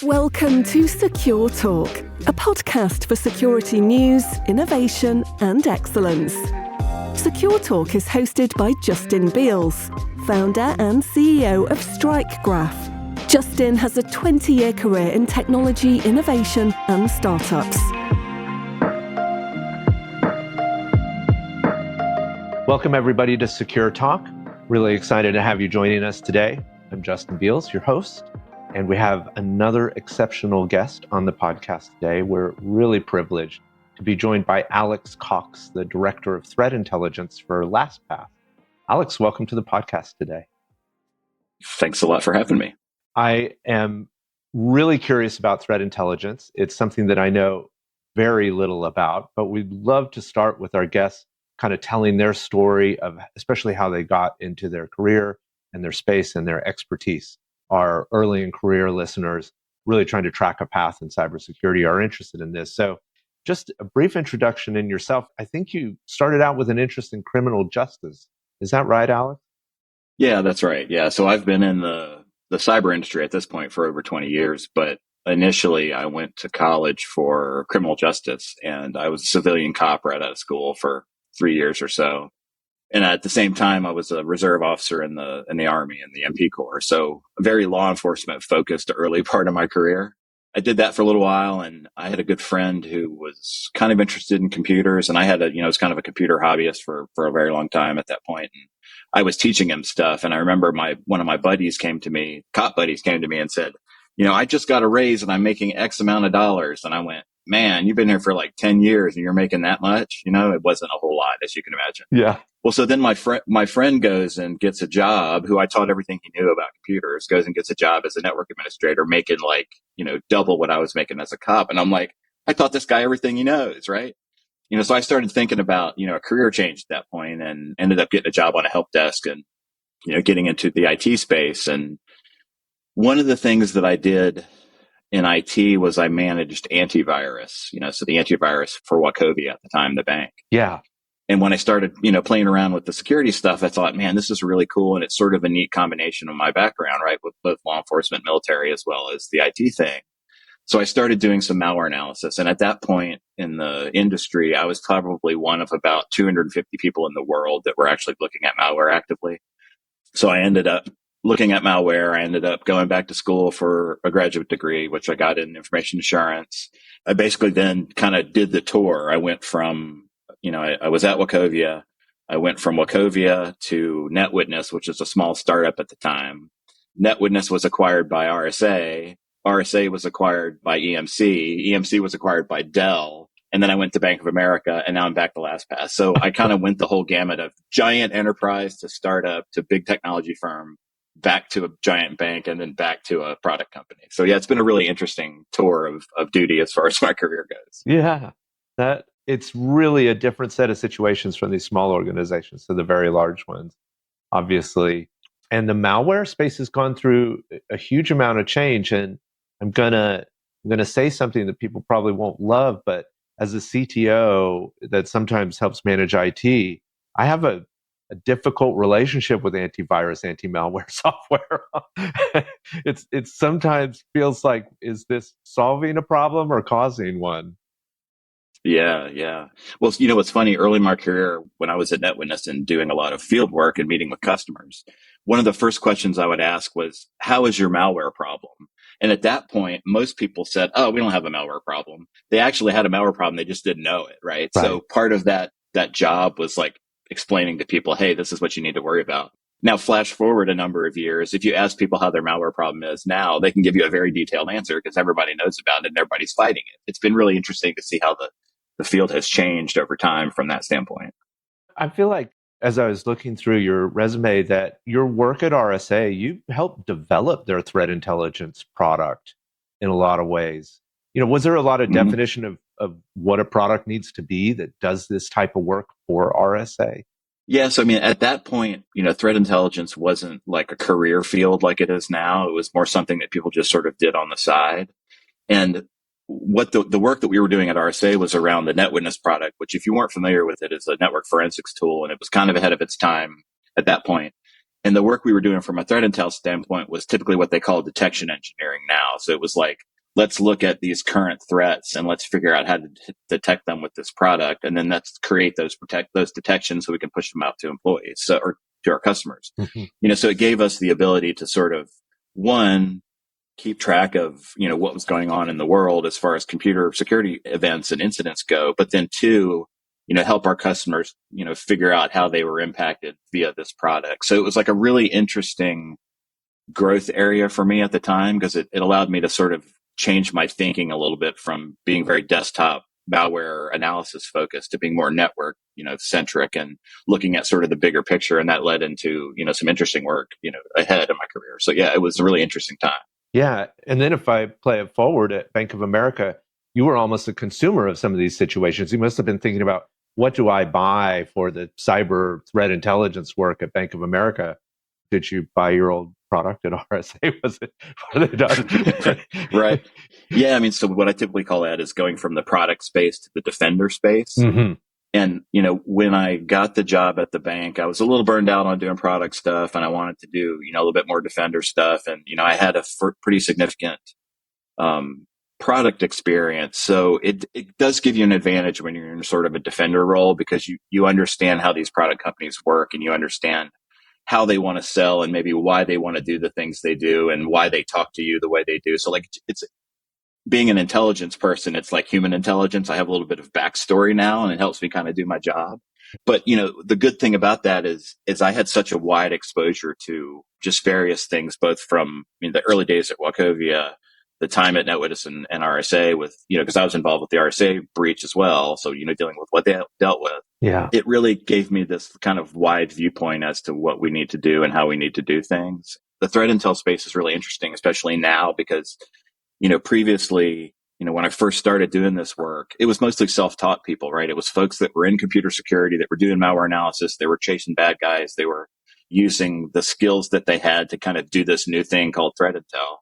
Welcome to Secure Talk, a podcast for security news, innovation, and excellence. Secure Talk is hosted by Justin Beals, founder and CEO of StrikeGraph. Justin has a 20-year career in technology, innovation, and startups. Welcome, everybody, to Secure Talk. Really excited to have you joining us today. I'm Justin Beals, your host, and we have another exceptional guest on the podcast today. We're really privileged to be joined by Alex Cox, the Director of Threat Intelligence for LastPass. Alex, welcome to the podcast today. Thanks a lot for having me. I am really curious about threat intelligence. It's something that I know very little about, but we'd love to start with our guests kind of telling their story of especially how they got into their career and their space and their expertise. Our early in career listeners really trying to track a path in cybersecurity are interested in this. So just a brief introduction in yourself. I think you started out with an interest in criminal justice. Is that right, Alex? Yeah, that's right. Yeah. So I've been in the cyber industry at this point for over 20 years, but initially I went to college for criminal justice, and I was a civilian cop right out of school for 3 years or so. And at the same time, I was a reserve officer in the Army, in the MP Corps. So a very law enforcement focused early part of my career. I did that for a little while, and I had a good friend who was kind of interested in computers, and I had was kind of a computer hobbyist for a very long time at that point. And I was teaching him stuff. And I remember one of my buddies cop buddies came to me and said, I just got a raise and I'm making X amount of dollars. And I went, man, you've been here for like 10 years and you're making that much? It wasn't a whole lot, as you can imagine. Yeah. Well, so then my friend goes and gets a job, who I taught everything he knew about computers, goes and gets a job as a network administrator, making double what I was making as a cop. And I'm like, I taught this guy everything he knows, right? So I started thinking about, a career change at that point, and ended up getting a job on a help desk and, getting into the IT space. And one of the things that I did in IT was I managed antivirus, so the antivirus for Wachovia at the time, the bank. Yeah. And when I started, playing around with the security stuff, I thought, man, this is really cool. And it's sort of a neat combination of my background, right? With both law enforcement, military, as well as the IT thing. So I started doing some malware analysis. And at that point in the industry, I was probably one of about 250 people in the world that were actually looking at malware actively. So I ended up looking at malware. I ended up going back to school for a graduate degree, which I got in information assurance. I basically then kind of did the tour. I went from, I was at Wachovia. I went from Wachovia to NetWitness, which is a small startup at the time. NetWitness was acquired by RSA. RSA was acquired by EMC. EMC was acquired by Dell. And then I went to Bank of America, and now I'm back to LastPass. So I kind of went the whole gamut of giant enterprise to startup to big technology firm, back to a giant bank, and then back to a product company. So yeah, it's been a really interesting tour of duty as far as my career goes. Yeah, it's really a different set of situations from these small organizations to the very large ones, obviously. And the malware space has gone through a huge amount of change. And I'm gonna say something that people probably won't love, but as a CTO that sometimes helps manage IT, I have a difficult relationship with antivirus, anti-malware software. It sometimes feels like, is this solving a problem or causing one? Yeah. Well, what's funny, early in my career, when I was at NetWitness and doing a lot of field work and meeting with customers, one of the first questions I would ask was, how is your malware problem? And at that point, most people said, oh, we don't have a malware problem. They actually had a malware problem. They just didn't know it, right? So part of that job was like explaining to people, hey, this is what you need to worry about. Now, flash forward a number of years, if you ask people how their malware problem is now, they can give you a very detailed answer because everybody knows about it and everybody's fighting it. It's been really interesting to see how the field has changed over time from that standpoint. I feel like as I was looking through your resume that your work at RSA, you helped develop their threat intelligence product in a lot of ways. Was there a lot of definition of what a product needs to be that does this type of work for RSA? Yes. At that point, threat intelligence wasn't like a career field like it is now. It was more something that people just sort of did on the side. And what the work that we were doing at RSA was around the NetWitness product, which, if you weren't familiar with it, is a network forensics tool. And it was kind of ahead of its time at that point. And the work we were doing from a threat intel standpoint was typically what they call detection engineering now. So it was like let's look at these current threats and let's figure out how to detect them with this product. And then let's create those detections so we can push them out to employees, or to our customers. So it gave us the ability to sort of, one, keep track of, what was going on in the world as far as computer security events and incidents go. But then two, help our customers, figure out how they were impacted via this product. So it was like a really interesting growth area for me at the time, because it allowed me to sort of change my thinking a little bit from being very desktop malware analysis focused to being more network, centric, and looking at sort of the bigger picture. And that led into, some interesting work, ahead in my career. So yeah, it was a really interesting time. Yeah. And then if I play it forward at Bank of America, you were almost a consumer of some of these situations. You must have been thinking about, what do I buy for the cyber threat intelligence work at Bank of America? Did you buy your old product at RSA? Was it? Were they done? Right. Yeah. I mean, so what I typically call that is going from the product space to the defender space. And, when I got the job at the bank, I was a little burned out on doing product stuff, and I wanted to do, a little bit more defender stuff. And, I had a pretty significant product experience. So it does give you an advantage when you're in sort of a defender role, because you understand how these product companies work, and you understand how they want to sell, and maybe why they want to do the things they do, and why they talk to you the way they do. So like, it's being an intelligence person, it's like human intelligence. I have a little bit of backstory now, and it helps me kind of do my job. But, the good thing about that is I had such a wide exposure to just various things, both from the early days at Wachovia, the time at NetWitness and RSA with, because I was involved with the RSA breach as well. So, dealing with what they dealt with. Yeah. It really gave me this kind of wide viewpoint as to what we need to do and how we need to do things. The threat intel space is really interesting, especially now, because previously, when I first started doing this work, it was mostly self-taught people, right? It was folks that were in computer security, that were doing malware analysis. They were chasing bad guys. They were using the skills that they had to kind of do this new thing called threat intel.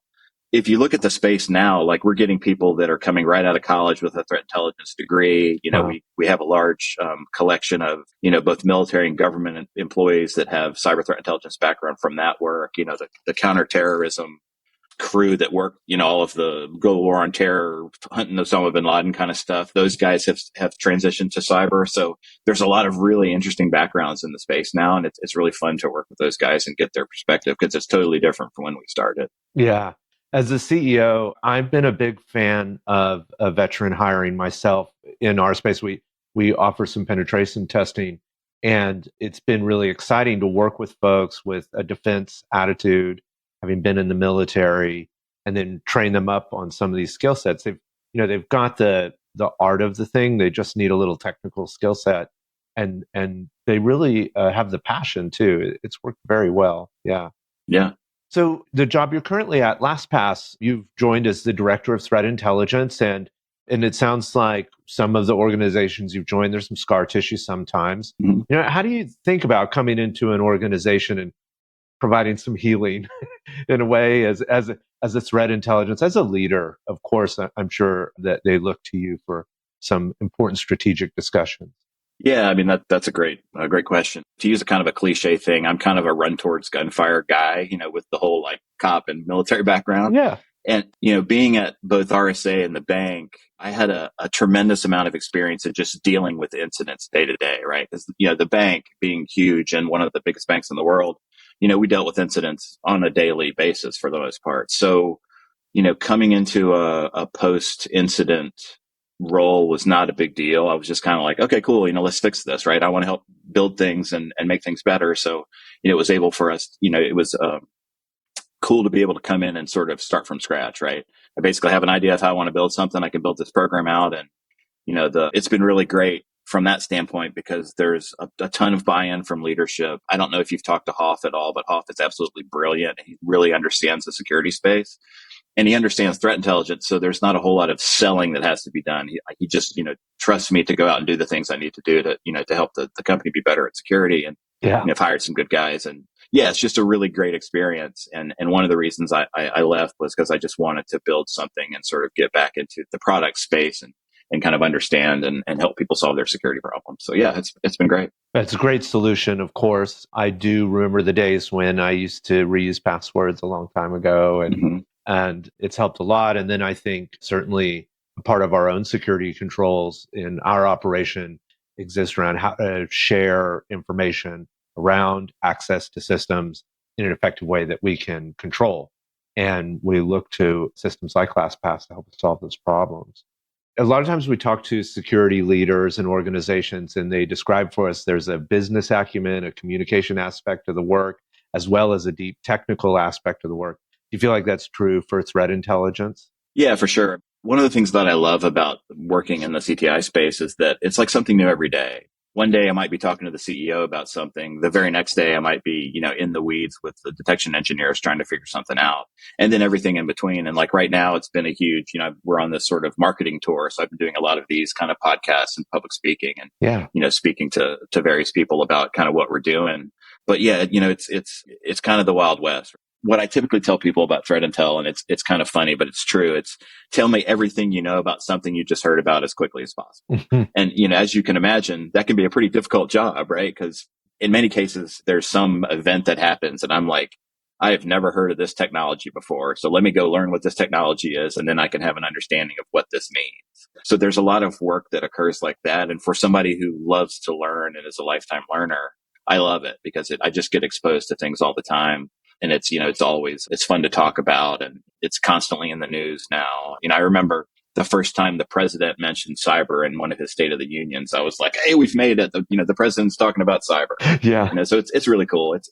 If you look at the space now, like, we're getting people that are coming right out of college with a threat intelligence degree. We have a large collection of, both military and government employees that have cyber threat intelligence background from that work. The counterterrorism crew that work, all of the global war on terror, hunting Osama bin Laden kind of stuff. Those guys have transitioned to cyber. So there's a lot of really interesting backgrounds in the space now. And it's really fun to work with those guys and get their perspective, because it's totally different from when we started. Yeah. As a CEO, I've been a big fan of veteran hiring myself. In our space, we offer some penetration testing, and it's been really exciting to work with folks with a defense attitude, having been in the military, and then train them up on some of these skill sets. They've got the art of the thing. They just need a little technical skill set, and they really have the passion too. It's worked very well. Yeah. Yeah. So the job you're currently at, LastPass, you've joined as the director of threat intelligence, and it sounds like some of the organizations you've joined, there's some scar tissue sometimes. How do you think about coming into an organization and providing some healing in a way as a threat intelligence, as a leader? Of course, I'm sure that they look to you for some important strategic discussions. Yeah, I mean, that's a great question. To use a kind of a cliche thing, I'm kind of a run towards gunfire guy, with the whole like cop and military background. Yeah. And, being at both RSA and the bank, I had a tremendous amount of experience of just dealing with incidents day to day, right? Because, the bank being huge and one of the biggest banks in the world, we dealt with incidents on a daily basis for the most part. So, coming into a post-incident role was not a big deal. I was just kind of like, okay, cool. Let's fix this, right? I want to help build things and make things better. So, it was able for us, it was cool to be able to come in and sort of start from scratch, right? I basically have an idea of how I want to build something. I can build this program out, and, it's been really great from that standpoint, because there's a ton of buy-in from leadership. I don't know if you've talked to Hoff at all, but Hoff is absolutely brilliant. He really understands the security space. And he understands threat intelligence, so there's not a whole lot of selling that has to be done. He just, trusts me to go out and do the things I need to do to help the company be better at security. And I've hired some good guys. And yeah, it's just a really great experience. And one of the reasons I left was because I just wanted to build something and sort of get back into the product space and kind of understand and help people solve their security problems. So yeah, it's been great. That's a great solution, of course. I do remember the days when I used to reuse passwords a long time ago, and and it's helped a lot. And then I think certainly part of our own security controls in our operation exist around how to share information around access to systems in an effective way that we can control. And we look to systems like LastPass to help us solve those problems. A lot of times we talk to security leaders and organizations, and they describe for us there's a business acumen, a communication aspect of the work, as well as a deep technical aspect of the work. Do you feel like that's true for threat intelligence? Yeah, for sure. One of the things that I love about working in the CTI space is that it's like something new every day. One day I might be talking to the CEO about something. The very next day I might be, in the weeds with the detection engineers trying to figure something out, and then everything in between. And like right now it's been a huge, we're on this sort of marketing tour. So I've been doing a lot of these kind of podcasts and public speaking and, speaking to various people about kind of what we're doing. But yeah, it's kind of the Wild West. What I typically tell people about threat intel, and it's kind of funny, but it's true. It's tell me everything you know about something you just heard about as quickly as possible. And, as you can imagine, that can be a pretty difficult job, right? Because in many cases, there's some event that happens and I'm like, I have never heard of this technology before. So let me go learn what this technology is. And then I can have an understanding of what this means. So there's a lot of work that occurs like that. And for somebody who loves to learn and is a lifetime learner, I love it because I just get exposed to things all the time. And it's fun to talk about, and it's constantly in the news now. I remember the first time the president mentioned cyber in one of his State of the Unions, I was like, hey, we've made it. The president's talking about cyber. Yeah. So it's really cool. It's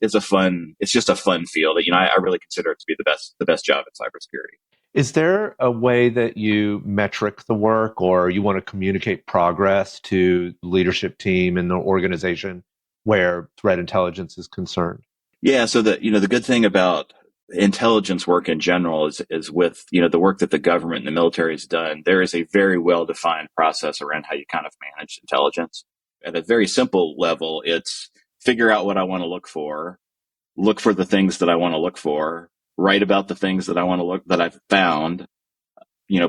just a fun field. I really consider it to be the best job in cybersecurity. Is there a way that you metric the work, or you want to communicate progress to the leadership team and the organization where threat intelligence is concerned? Yeah. So the good thing about intelligence work in general is with, the work that the government and the military has done, there is a very well-defined process around how you kind of manage intelligence. At a very simple level, it's figure out what I want to look for the things that I want to look for, write about the things that that I've found,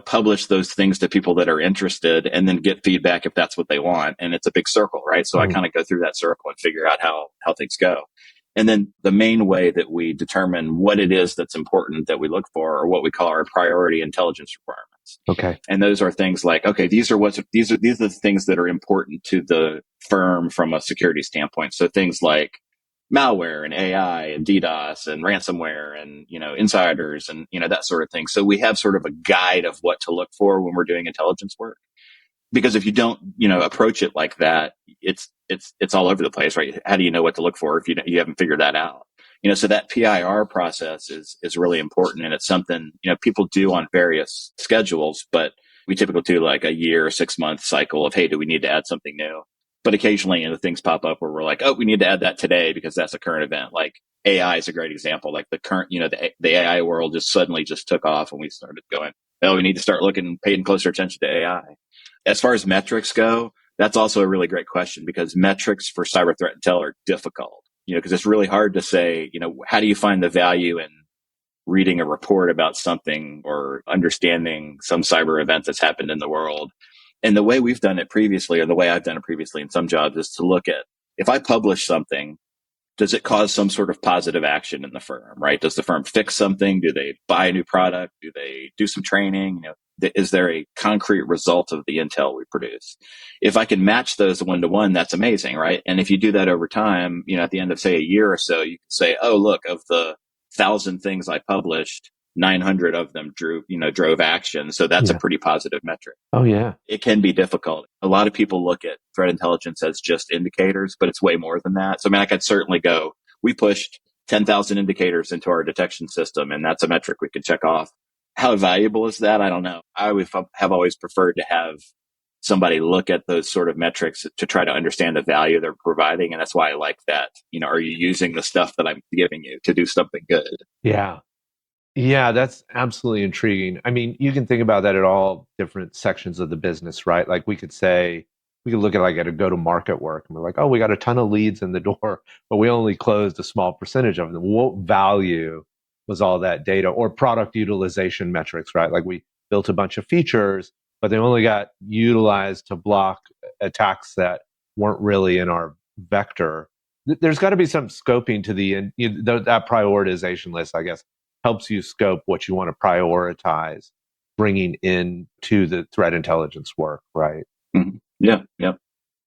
publish those things to people that are interested, and then get feedback if that's what they want. And it's a big circle, right? So I kind of go through that circle and figure out how things go. And then the main way that we determine what it is that's important that we look for are what we call our priority intelligence requirements. Okay. And those are things like, okay, these are the things that are important to the firm from a security standpoint. So things like malware and AI and DDoS and ransomware and, insiders and, that sort of thing. So we have sort of a guide of what to look for when we're doing intelligence work. Because if you don't, approach it like that, it's all over the place, right? How do you know what to look for if you haven't figured that out? So that PIR process is really important, and it's something, people do on various schedules, but we typically do like a year, 6-month cycle of, hey, do we need to add something new? But occasionally, things pop up where we're like, oh, we need to add that today because that's a current event. Like AI is a great example. Like the current, the AI world just suddenly took off, and we started going, oh, we need to start paying closer attention to AI. As far as metrics go, that's also a really great question, because metrics for cyber threat intel are difficult, because it's really hard to say, how do you find the value in reading a report about something or understanding some cyber event that's happened in the world. And the way we've done it previously, or the way I've done it previously in some jobs, is to look at, if I publish something, does it cause some sort of positive action in the firm, right? Does the firm fix something? Do they buy a new product? Do they do some training? Is there a concrete result of the intel we produce? If I can match those one-to-one, that's amazing, right? And if you do that over time, at the end of, say, a year or so, you can say, oh, look, of the 1,000 things I published, 900 of them drove action. So that's a pretty positive metric. Oh, yeah. It can be difficult. A lot of people look at threat intelligence as just indicators, but it's way more than that. So, I could certainly go, we pushed 10,000 indicators into our detection system, and that's a metric we could check off. How valuable is that? I don't know. I have always preferred to have somebody look at those sort of metrics to try to understand the value they're providing. And that's why I like that. Are you using the stuff that I'm giving you to do something good? Yeah. Yeah, that's absolutely intriguing. You can think about that at all different sections of the business, right? Like we could look at a go-to-market work, and we're like, oh, we got a ton of leads in the door, but we only closed a small percentage of them. What value was all that data? Or product utilization metrics, right? Like we built a bunch of features, but they only got utilized to block attacks that weren't really in our vector. There's got to be some scoping to that prioritization list, I guess. helps you scope what you want to prioritize bringing in to the threat intelligence work, right? Mm-hmm. Yeah, yeah.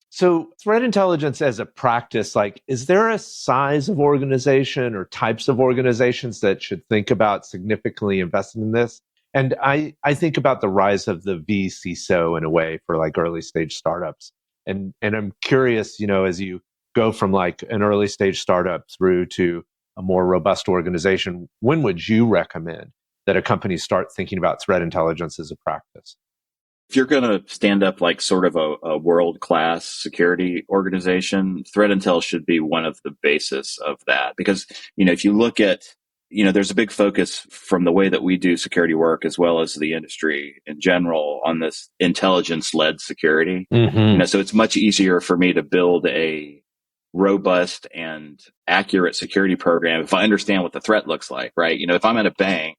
So threat intelligence as a practice, like, is there a size of organization or types of organizations that should think about significantly investing in this? And I think about the rise of the VCISO in a way for like early stage startups. And I'm curious, as you go from like an early stage startup through to a more robust organization, when would you recommend that a company start thinking about threat intelligence as a practice? If you're going to stand up like sort of a world-class security organization, threat intel should be one of the basis of that. Because, if you look at, there's a big focus from the way that we do security work as well as the industry in general on this intelligence-led security. Mm-hmm. So it's much easier for me to build a robust and accurate security program if I understand what the threat looks like, right? If I'm at a bank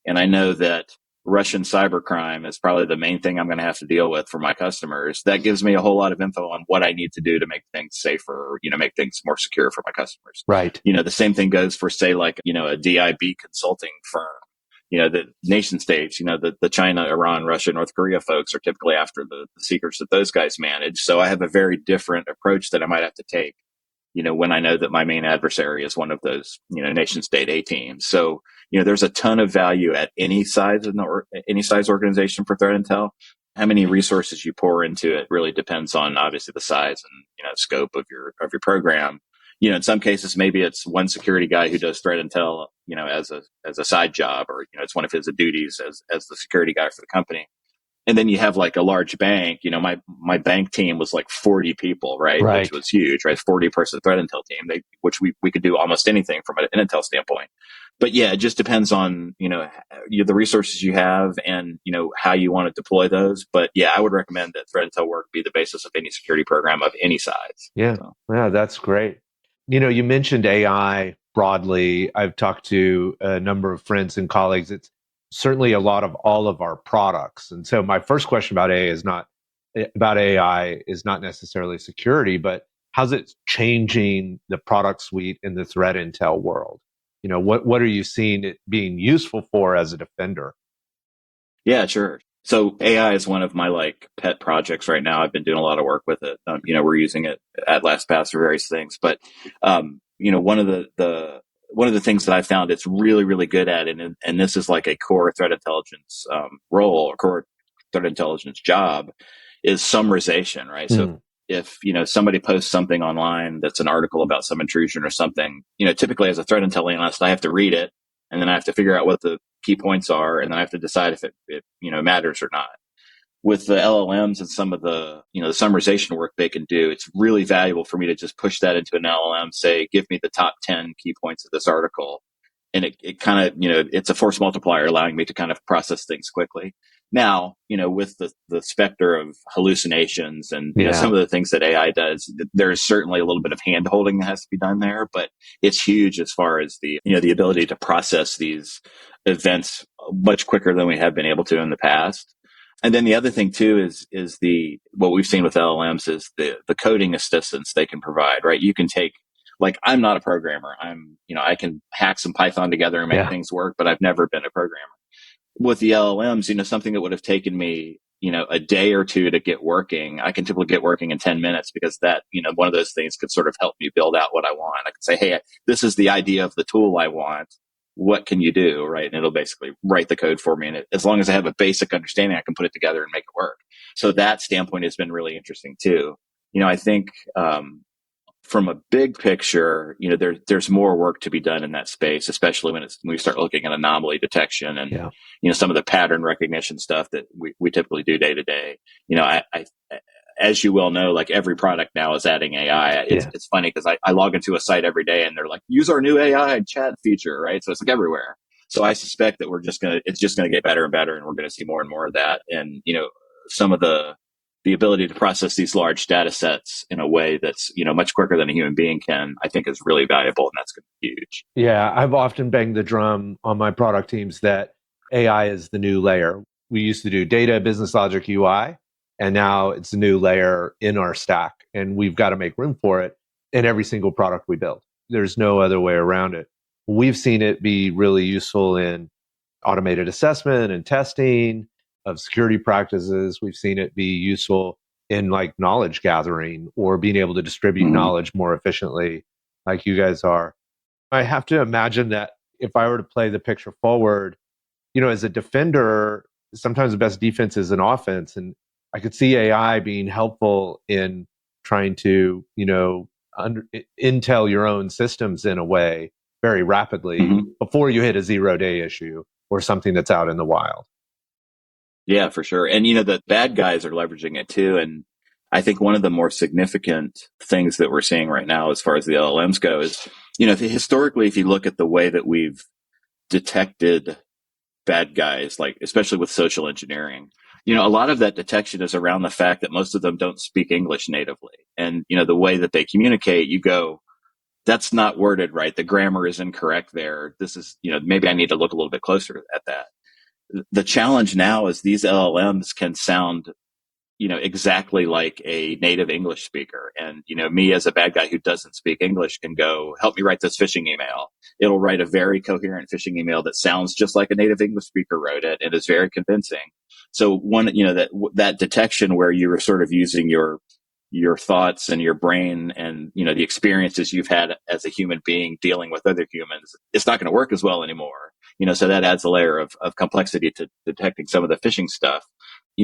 and I know that Russian cybercrime is probably the main thing I'm going to have to deal with for my customers, that gives me a whole lot of info on what I need to do to make things safer, make things more secure for my customers. Right. The same thing goes for, say, like, a DIB consulting firm. The nation states, the China, Iran, Russia, North Korea folks are typically after the secrets that those guys manage. So I have a very different approach that I might have to take, when I know that my main adversary is one of those, nation state A teams. So, there's a ton of value at any size any size organization for threat intel. How many resources you pour into it really depends on obviously the size and, scope of your program. In some cases, maybe it's one security guy who does threat intel, as a side job, or, it's one of his duties as the security guy for the company. And then you have like a large bank, my bank team was like 40 people, right? Which was huge, right? 40-person threat intel team, which we could do almost anything from an intel standpoint. But yeah, it just depends on, the resources you have and, how you want to deploy those. But yeah, I would recommend that threat intel work be the basis of any security program of any size. Yeah. So. Yeah, that's great. You mentioned AI broadly. I've talked to a number of friends and colleagues. It's certainly a lot of all of our products. And so my first question about AI is not necessarily security, but how's it changing the product suite in the threat intel world? What are you seeing it being useful for as a defender? Yeah, sure. So AI is one of my like pet projects right now. I've been doing a lot of work with it. We're using it at LastPass for various things, but one of the things that I found it's really, really good at, and this is like a core threat intelligence role or core threat intelligence job, is summarization, right? So if somebody posts something online that's an article about some intrusion or something, typically as a threat intel analyst, I have to read it, and then I have to figure out what the key points are, and then I have to decide if it matters or not. With the LLMs and some of the the summarization work they can do, it's really valuable for me to just push that into an LLM, say, give me the top 10 key points of this article. And it kind of, it's a force multiplier allowing me to kind of process things quickly. Now, with the specter of hallucinations and some of the things that AI does, there's certainly a little bit of hand holding that has to be done there, but it's huge as far as the ability to process these events much quicker than we have been able to in the past. And then the other thing too is what we've seen with LLMs is the coding assistance they can provide, right? You can take, like, I'm not a programmer. I can hack some Python together and make things work, but I've never been a programmer. With the LLMs, something that would have taken me, a day or two to get working, I can typically get working in 10 minutes because that, one of those things could sort of help me build out what I want. I could say, hey, this is the idea of the tool I want. What can you do? Right. And it'll basically write the code for me. And as long as I have a basic understanding, I can put it together and make it work. So that standpoint has been really interesting too. I think, from a big picture, there's more work to be done in that space, especially when we start looking at anomaly detection and, some of the pattern recognition stuff that we typically do day to day. I as you well know, like every product now is adding AI. It's funny because I log into a site every day and they're like, use our new AI chat feature, right? So it's like everywhere. So I suspect that it's just gonna get better and better, and we're gonna see more and more of that. And some of the ability to process these large data sets in a way that's much quicker than a human being can, I think, is really valuable, and that's gonna be huge. Yeah, I've often banged the drum on my product teams that AI is the new layer. We used to do data, business logic, UI. And now it's a new layer in our stack, and we've got to make room for it in every single product we build. There's no other way around it. We've seen it be really useful in automated assessment and testing of security practices. We've seen it be useful in like knowledge gathering or being able to distribute knowledge more efficiently, like you guys are. I have to imagine that if I were to play the picture forward, as a defender, sometimes the best defense is an offense. And I could see AI being helpful in trying to, intel your own systems in a way very rapidly before you hit a 0-day issue or something that's out in the wild. Yeah, for sure. And, the bad guys are leveraging it too. And I think one of the more significant things that we're seeing right now, as far as the LLMs go, is, historically, if you look at the way that we've detected bad guys, like especially with social engineering, a lot of that detection is around the fact that most of them don't speak English natively. And, the way that they communicate, you go, that's not worded right. The grammar is incorrect there. This is, maybe I need to look a little bit closer at that. The challenge now is these LLMs can sound, exactly like a native English speaker. And, me as a bad guy who doesn't speak English can go, help me write this phishing email. It'll write a very coherent phishing email that sounds just like a native English speaker wrote it and is very convincing. So that detection where you were sort of using your thoughts and your brain and, the experiences you've had as a human being dealing with other humans, it's not going to work as well anymore. So that adds a layer of complexity to detecting some of the phishing stuff.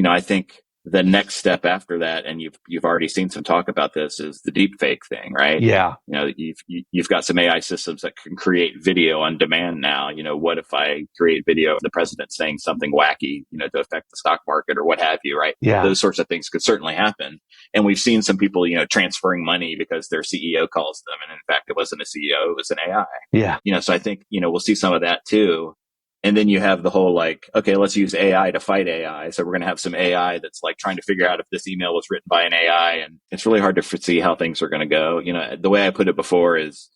I think the next step after that, and you've already seen some talk about this, is the deep fake thing, right? Yeah. You've got some AI systems that can create video on demand now. What if I create video of the president saying something wacky, to affect the stock market or what have you, right? Yeah. Those sorts of things could certainly happen. And we've seen some people, transferring money because their CEO calls them. And in fact, it wasn't a CEO, it was an AI. Yeah. So I think, we'll see some of that too. And then you have the whole okay, let's use AI to fight AI. So we're going to have some AI that's trying to figure out if this email was written by an AI. And it's really hard to foresee how things are going to go. The way I put it before is,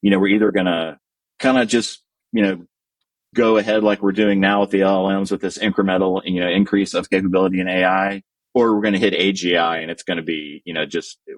we're either going to kind of just, go ahead like we're doing now with the LLMs with this incremental, increase of capability in AI, or we're going to hit AGI and it's going to be,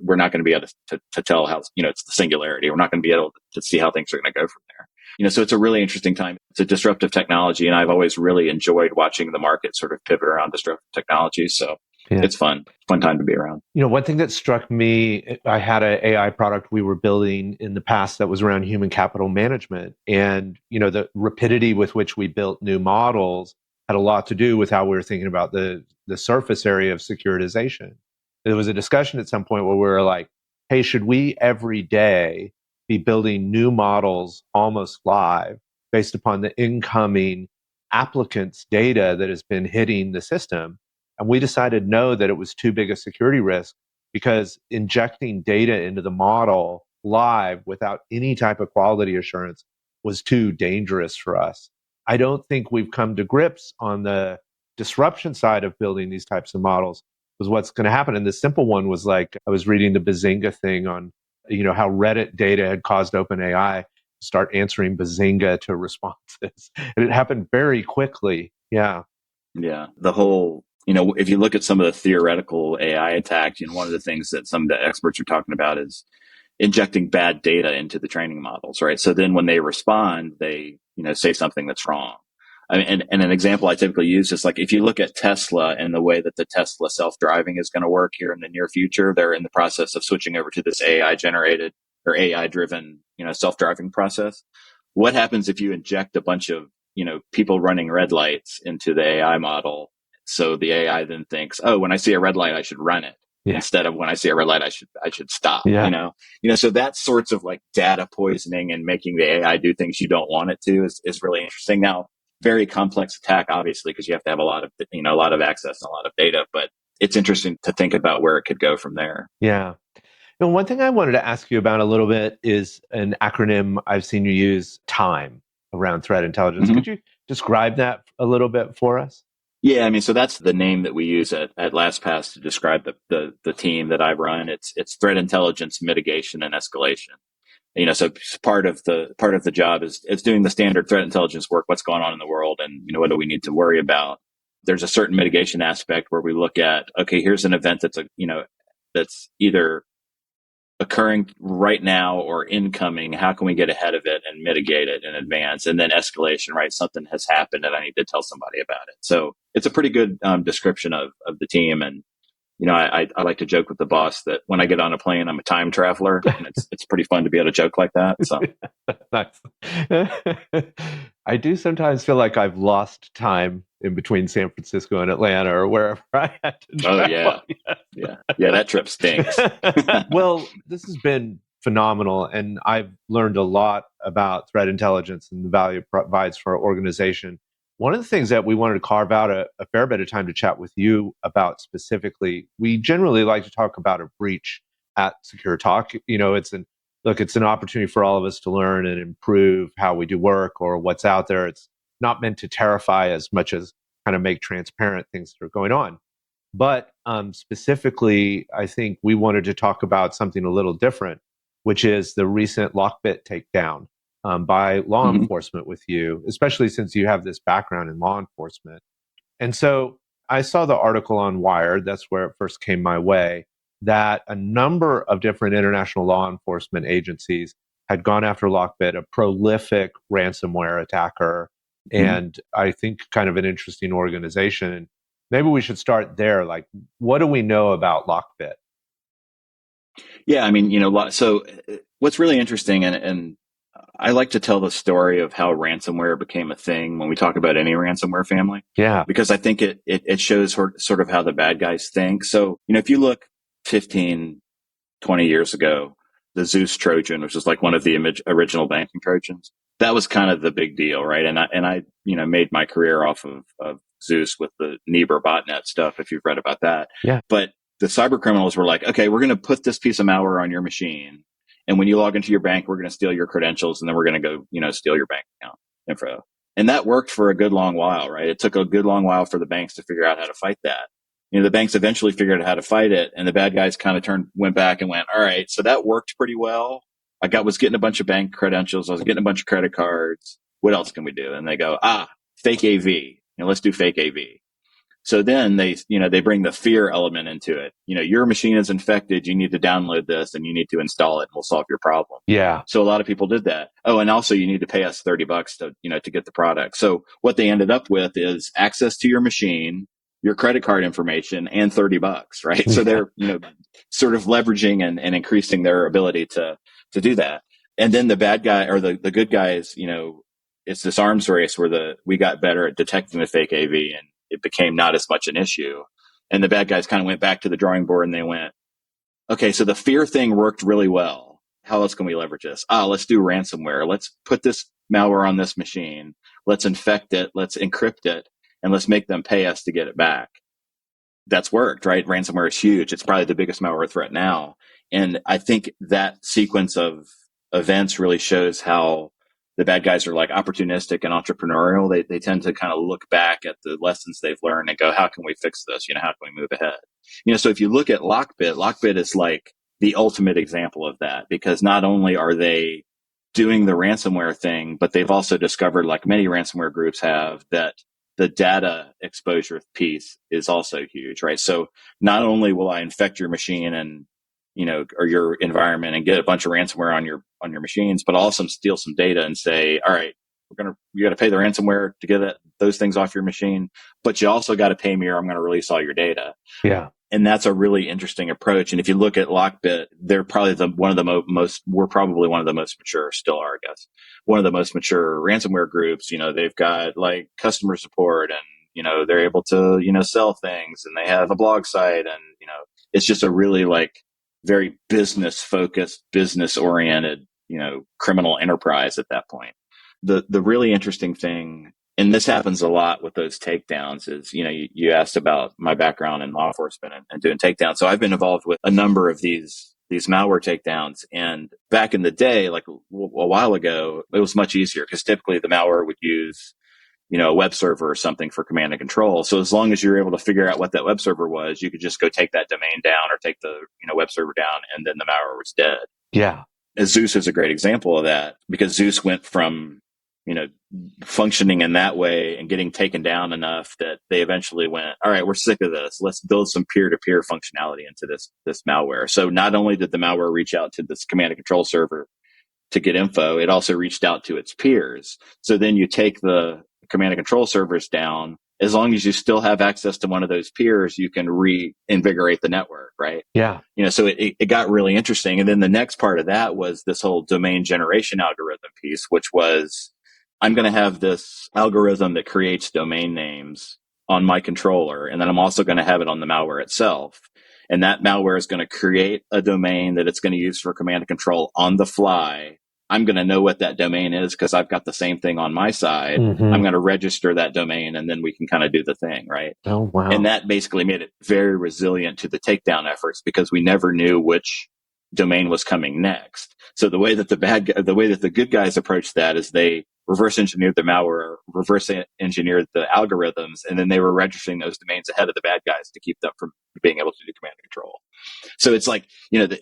we're not going to be able to tell how, it's the singularity. We're not going to be able to see how things are going to go from there. So it's a really interesting time. It's a disruptive technology, and I've always really enjoyed watching the market sort of pivot around disruptive technology. So It's fun time to be around. One thing that struck me, I had an AI product we were building in the past that was around human capital management. And, the rapidity with which we built new models had a lot to do with how we were thinking about the surface area of securitization. There was a discussion at some point where we were like, hey, should we every day be building new models almost live based upon the incoming applicants' data that has been hitting the system? And we decided no, that it was too big a security risk because injecting data into the model live without any type of quality assurance was too dangerous for us. I don't think we've come to grips on the disruption side of building these types of models was what's going to happen. And the simple one was I was reading the Bazinga thing on, how Reddit data had caused OpenAI to start answering Bazinga to responses. And it happened very quickly. Yeah. Yeah. The whole, if you look at some of the theoretical AI attacks, one of the things that some of the experts are talking about is injecting bad data into the training models, right? So then when they respond, they, say something that's wrong. I mean, and an example I typically use is if you look at Tesla and the way that the Tesla self-driving is going to work here in the near future, they're in the process of switching over to this AI generated or AI driven, self-driving process. What happens if you inject a bunch of, people running red lights into the AI model? So the AI then thinks, oh, when I see a red light, I should run it. Yeah. Instead of when I see a red light, I should stop. Yeah. So that sorts of data poisoning and making the AI do things you don't want it to is really interesting. Now, very complex attack, obviously, because you have to have a lot of access and a lot of data, but it's interesting to think about where it could go from there. Yeah. One thing I wanted to ask you about a little bit is an acronym I've seen you use, TIME, around threat intelligence. Mm-hmm. Could you describe that a little bit for us? Yeah, I mean, so that's the name that we use at LastPass to describe the team that I run. It's threat intelligence, mitigation, and escalation. So part of the job is doing the standard threat intelligence work. What's going on in the world, and what do we need to worry about? There's a certain mitigation aspect where we look at, okay, here's an event that's either occurring right now or incoming? How can we get ahead of it and mitigate it in advance? And then escalation, right? Something has happened and I need to tell somebody about it. So it's a pretty good description of the team. And, I like to joke with the boss that when I get on a plane, I'm a time traveler, and it's pretty fun to be able to joke like that. So nice. I do sometimes feel like I've lost time in between San Francisco and Atlanta or wherever I had to travel. Oh, yeah. Yeah, that trip stinks. Well, this has been phenomenal, and I've learned a lot about threat intelligence and the value it provides for our organization. One of the things that we wanted to carve out a fair bit of time to chat with you about specifically, we generally like to talk about a breach at Secure Talk. It's an opportunity for all of us to learn and improve how we do work or what's out there. It's not meant to terrify as much as kind of make transparent things that are going on. But specifically, I think we wanted to talk about something a little different, which is the recent LockBit takedown by law enforcement with you, especially since you have this background in law enforcement. And so I saw the article on Wired, that's where it first came my way, that a number of different international law enforcement agencies had gone after LockBit, a prolific ransomware attacker, and I think kind of an interesting organization. Maybe we should start there. Like, what do we know about LockBit? Yeah, I mean, so what's really interesting, and I like to tell the story of how ransomware became a thing when we talk about any ransomware family. Yeah. Because I think it shows sort of how the bad guys think. So, if you look 15, 20 years ago, the Zeus Trojan, which was like one of the original banking Trojans, that was kind of the big deal, right? And I made my career off of Zeus with the Niebuhr botnet stuff, if you've read about that. Yeah. But the cybercriminals were like, okay, we're going to put this piece of malware on your machine. And when you log into your bank, we're going to steal your credentials, and then we're going to go, steal your bank account info. And that worked for a good long while, right? It took a good long while for the banks to figure out how to fight that. The banks eventually figured out how to fight it, and the bad guys kind of went back and went, all right, so that worked pretty well. Was getting a bunch of bank credentials. I was getting a bunch of credit cards. What else can we do? And they go, fake AV. Let's do fake AV. So then they bring the fear element into it. Your machine is infected. You need to download this and you need to install it, and we'll solve your problem. Yeah. So a lot of people did that. Oh, and also you need to pay us $30 to get the product. So what they ended up with is access to your machine, your credit card information, and $30, right? So they're, sort of leveraging and increasing their ability to do that. And then the bad guy or the good guys, it's this arms race where we got better at detecting the fake AV, and it became not as much an issue. And the bad guys kind of went back to the drawing board and they went, okay, so the fear thing worked really well. How else can we leverage this? Let's do ransomware. Let's put this malware on this machine. Let's infect it. Let's encrypt it, and let's make them pay us to get it back. That's worked, right? Ransomware is huge. It's probably the biggest malware threat now. And I think that sequence of events really shows how the bad guys are like opportunistic and entrepreneurial. They tend to kind of look back at the lessons they've learned and go, how can we fix this? How can we move ahead? So if you look at LockBit is like the ultimate example of that, because not only are they doing the ransomware thing, but they've also discovered, like many ransomware groups have, that the data exposure piece is also huge, right? So not only will I infect your machine and or your environment and get a bunch of ransomware on your machines, but also steal some data and say, all right, you got to pay the ransomware to get those things off your machine, but you also got to pay me or I'm going to release all your data. Yeah. And that's a really interesting approach. And if you look at LockBit, they're probably we're probably one of the most mature, still are, I guess, one of the most mature ransomware groups. They've got like customer support and, they're able to, sell things, and they have a blog site, and, it's just a really like very business focused, business oriented, criminal enterprise at that point. The really interesting thing, and this happens a lot with those takedowns, is, you asked about my background in law enforcement and doing takedowns. So I've been involved with a number of these malware takedowns. And back in the day, like a while ago, it was much easier because typically the malware would use, a web server or something for command and control. So as long as you're able to figure out what that web server was, you could just go take that domain down or take the, web server down, and then the malware was dead. Yeah. Zeus is a great example of that, because Zeus went from, functioning in that way and getting taken down enough that they eventually went, all right, we're sick of this. Let's build some peer-to-peer functionality into this malware. So not only did the malware reach out to this command and control server to get info, it also reached out to its peers. So then you take the command and control servers down. As long as you still have access to one of those peers, you can reinvigorate the network, right? Yeah. So it got really interesting. And then the next part of that was this whole domain generation algorithm piece, which was, I'm going to have this algorithm that creates domain names on my controller, and then I'm also going to have it on the malware itself. And that malware is going to create a domain that it's going to use for command and control on the fly. I'm going to know what that domain is because I've got the same thing on my side. Mm-hmm. I'm going to register that domain, and then we can kind of do the thing, right? Oh, wow. And that basically made it very resilient to the takedown efforts because we never knew which domain was coming next. So the way that the good guys approached that is they reverse engineered the malware, reverse engineered the algorithms, and then they were registering those domains ahead of the bad guys to keep them from being able to do command and control. So it's like,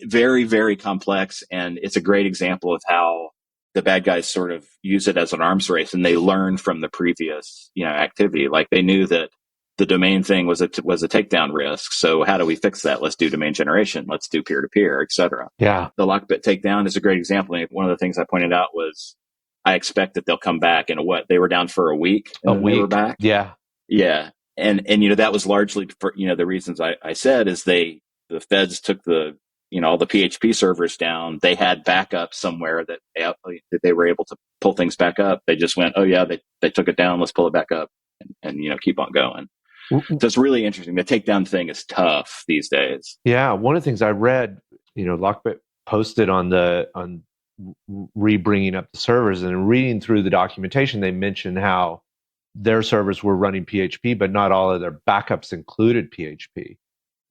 very, very complex. And it's a great example of how the bad guys sort of use it as an arms race, and they learn from the previous, activity. Like they knew that the domain thing was a takedown risk. So how do we fix that? Let's do domain generation. Let's do peer-to-peer, et cetera. Yeah. The LockBit takedown is a great example. And one of the things I pointed out was I expect that they'll come back in they were down for a week. And they were back. Yeah. Yeah. And that was largely for, the reasons I said is the feds took all the PHP servers down. They had backup somewhere that they were able to pull things back up. They just went, oh yeah, they took it down. Let's pull it back up and keep on going. So it's really interesting. The takedown thing is tough these days. Yeah. One of the things I read, LockBit posted on re-bringing up the servers, and reading through the documentation, they mentioned how their servers were running PHP, but not all of their backups included PHP.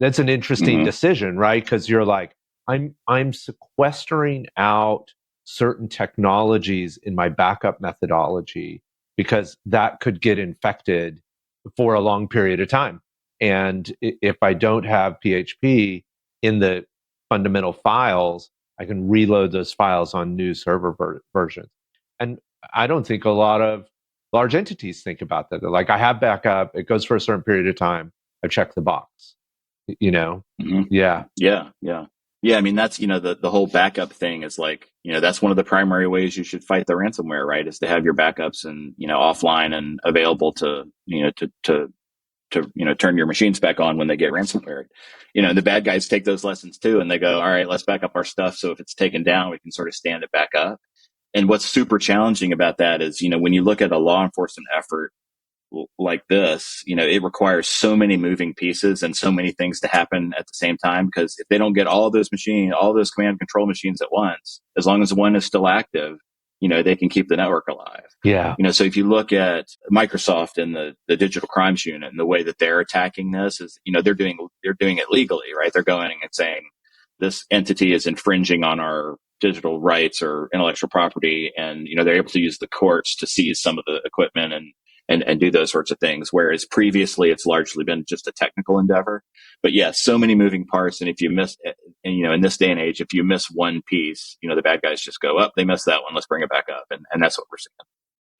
That's an interesting decision, right? Because you're like, I'm sequestering out certain technologies in my backup methodology because that could get infected for a long period of time. And if I don't have PHP in the fundamental files, I can reload those files on new server versions. And I don't think a lot of large entities think about that. They're like, I have backup. It goes for a certain period of time. I check the box, Yeah. Yeah. I mean, that's, the whole backup thing is like, that's one of the primary ways you should fight the ransomware, right? Is to have your backups and, offline and available to turn your machines back on when they get ransomware. The bad guys take those lessons too, and they go, all right, let's back up our stuff. So if it's taken down, we can sort of stand it back up. And what's super challenging about that is, when you look at a law enforcement effort like this, it requires so many moving pieces and so many things to happen at the same time. Because if they don't get all those command and control machines at once, as long as one is still active, they can keep the network alive. Yeah. So if you look at Microsoft and the digital crimes unit and the way that they're attacking this is, they're doing it legally, right? They're going and saying this entity is infringing on our digital rights or intellectual property. And, they're able to use the courts to seize some of the equipment and do those sorts of things. Whereas previously it's largely been just a technical endeavor. But yeah, so many moving parts. And if you miss, in this day and age, if you miss one piece, the bad guys just go up, they missed that one, let's bring it back up. And that's what we're seeing.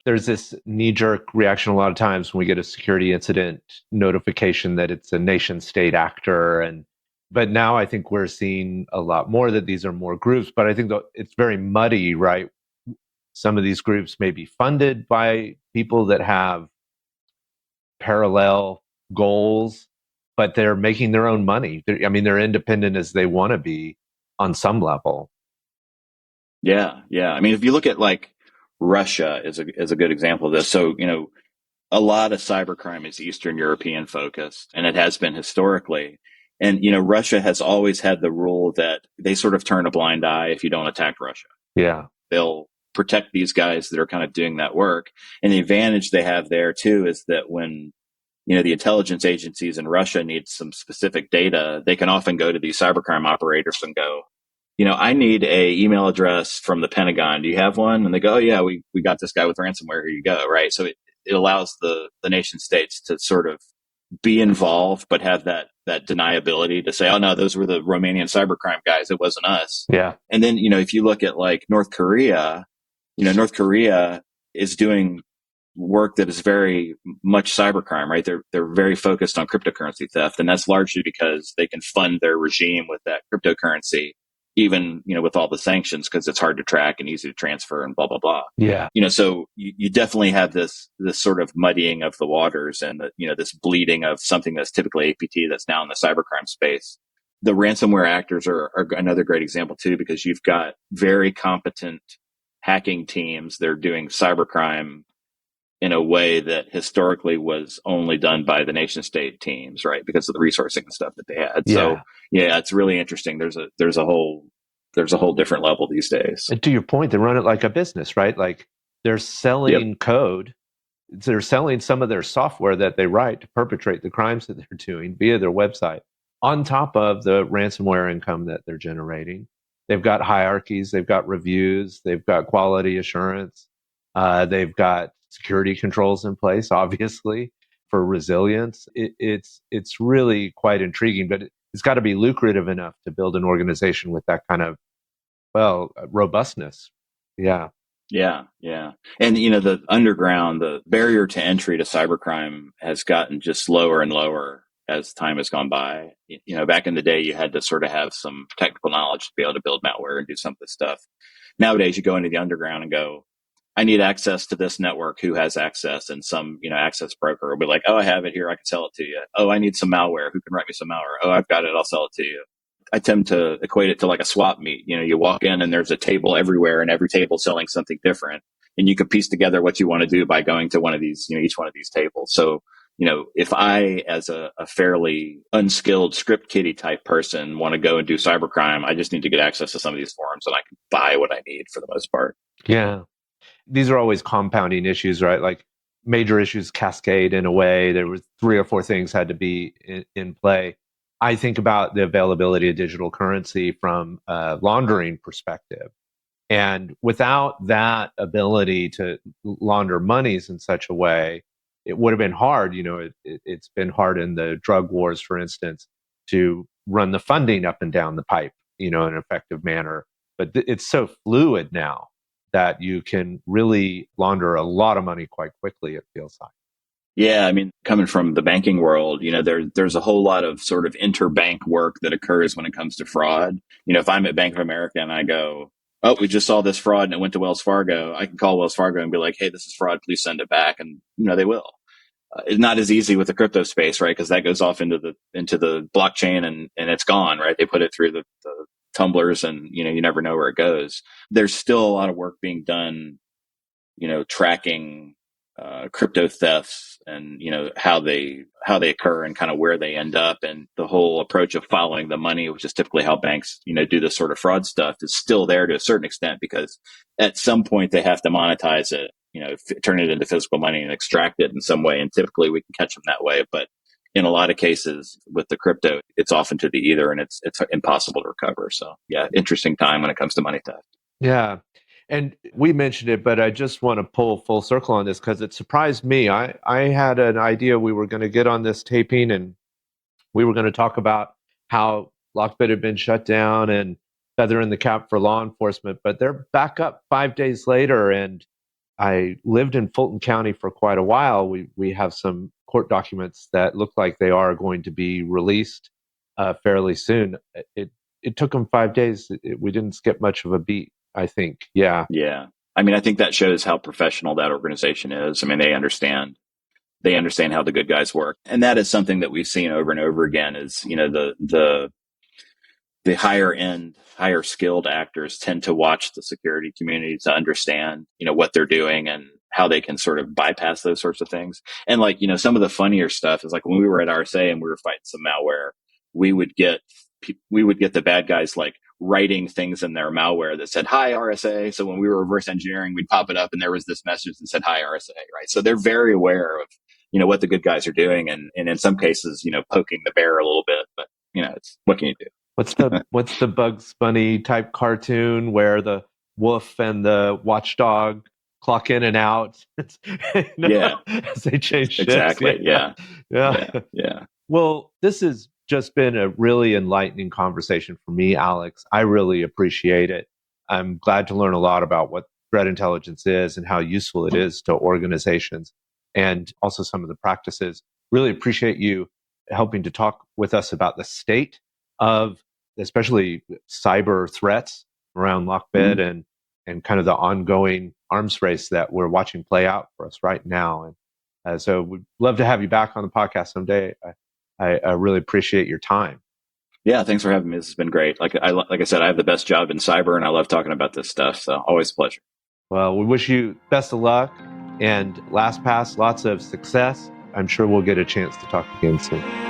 There's this knee-jerk reaction a lot of times when we get a security incident notification that it's a nation state actor. But now I think we're seeing a lot more that these are more groups, but I think it's very muddy, right? Some of these groups may be funded by people that have parallel goals, but they're making their own money. They're independent as they want to be on some level. Yeah. I mean, if you look at like Russia is a good example of this. So, a lot of cybercrime is Eastern European focused, and it has been historically. And, Russia has always had the rule that they sort of turn a blind eye if you don't attack Russia. Yeah. They'll protect these guys that are kind of doing that work. And the advantage they have there too is that when, the intelligence agencies in Russia need some specific data, they can often go to these cybercrime operators and go, I need a email address from the Pentagon. Do you have one? And they go, oh yeah, we got this guy with ransomware. Here you go. Right. So it allows the nation states to sort of be involved, but have that deniability to say, oh no, those were the Romanian cybercrime guys. It wasn't us. Yeah. And then, if you look at like North Korea is doing work that is very much cybercrime, right? They're very focused on cryptocurrency theft, and that's largely because they can fund their regime with that cryptocurrency, even with all the sanctions, because it's hard to track and easy to transfer and blah blah blah. Yeah. So you definitely have this sort of muddying of the waters, and this bleeding of something that's typically APT that's now in the cybercrime space. The ransomware actors are another great example too, because you've got very competent hacking teams. They're doing cybercrime in a way that historically was only done by the nation state teams, right? Because of the resourcing and stuff that they had. Yeah. So yeah, it's really interesting. There's a whole different level these days. And to your point, they run it like a business, right? Like they're selling code. They're selling some of their software that they write to perpetrate the crimes that they're doing via their website on top of the ransomware income that they're generating. They've got hierarchies, they've got reviews, they've got quality assurance, they've got security controls in place, obviously, for resilience. It's really quite intriguing, but it's got to be lucrative enough to build an organization with that kind of, robustness. Yeah. Yeah. Yeah. And, the underground, the barrier to entry to cybercrime has gotten just lower and lower as time has gone by. Back in the day, you had to sort of have some technical knowledge to be able to build malware and do some of this stuff. Nowadays, you go into the underground and go, I need access to this network. Who has access? And some, access broker will be like, oh, I have it here. I can sell it to you. Oh, I need some malware. Who can write me some malware? Oh, I've got it. I'll sell it to you. I tend to equate it to like a swap meet. You walk in and there's a table everywhere, and every table selling something different. And you can piece together what you want to do by going to one of these, each one of these tables. So, if I, as a fairly unskilled script kiddie type person, want to go and do cybercrime, I just need to get access to some of these forums and I can buy what I need for the most part. Yeah. These are always compounding issues, right? Like major issues cascade in a way. There was 3 or 4 things had to be in play. I think about the availability of digital currency from a laundering perspective. And without that ability to launder monies in such a way, it would have been hard. It's been hard in the drug wars, for instance, to run the funding up and down the pipe, in an effective manner. But it's so fluid now that you can really launder a lot of money quite quickly, it feels like. Yeah, I mean, coming from the banking world, there's a whole lot of sort of interbank work that occurs when it comes to fraud. If I'm at Bank of America and I go, oh, we just saw this fraud and it went to Wells Fargo, I can call Wells Fargo and be like, hey, this is fraud, please send it back. And, they will. It's not as easy with the crypto space, right? Because that goes off into the blockchain and it's gone, right? They put it through the tumblers and, you never know where it goes. There's still a lot of work being done, tracking crypto thefts and how they occur and kind of where they end up, and the whole approach of following the money, which is typically how banks do this sort of fraud stuff, is still there to a certain extent, because at some point they have to monetize it, turn it into physical money and extract it in some way, and typically we can catch them that way. But in a lot of cases with the crypto, it's often to the either, and it's impossible to recover. So yeah, interesting time when it comes to money theft. Yeah. And we mentioned it, but I just want to pull full circle on this because it surprised me. I had an idea we were going to get on this taping and we were going to talk about how LockBit had been shut down and feather in the cap for law enforcement, but they're back up 5 days later. And I lived in Fulton County for quite a while. We have some court documents that look like they are going to be released fairly soon. It took them 5 days. We didn't skip much of a beat, I think. Yeah. Yeah. I mean, I think that shows how professional that organization is. I mean, they understand how the good guys work. And that is something that we've seen over and over again is, the higher end, higher skilled actors tend to watch the security community to understand, what they're doing and how they can sort of bypass those sorts of things. And like, some of the funnier stuff is like when we were at RSA and we were fighting some malware, we would get the bad guys like writing things in their malware that said, hi, RSA. So when we were reverse engineering, we'd pop it up and there was this message that said, hi, RSA, right? So they're very aware of, what the good guys are doing. And in some cases, poking the bear a little bit, but it's, what can you do? What's the Bugs Bunny type cartoon where the wolf and the watchdog clock in and out? Yeah. As they change shifts. Exactly. Yeah. Well, this has just been a really enlightening conversation for me, Alex. I really appreciate it. I'm glad to learn a lot about what threat intelligence is and how useful it is to organizations, and also some of the practices. Really appreciate you helping to talk with us about the state of especially cyber threats around LockBit and kind of the ongoing arms race that we're watching play out for us right now. And so we'd love to have you back on the podcast someday. I really appreciate your time. Yeah, thanks for having me. This has been great. Like I said, I have the best job in cyber, and I love talking about this stuff. So always a pleasure. Well, we wish you best of luck and LastPass, lots of success. I'm sure we'll get a chance to talk again soon.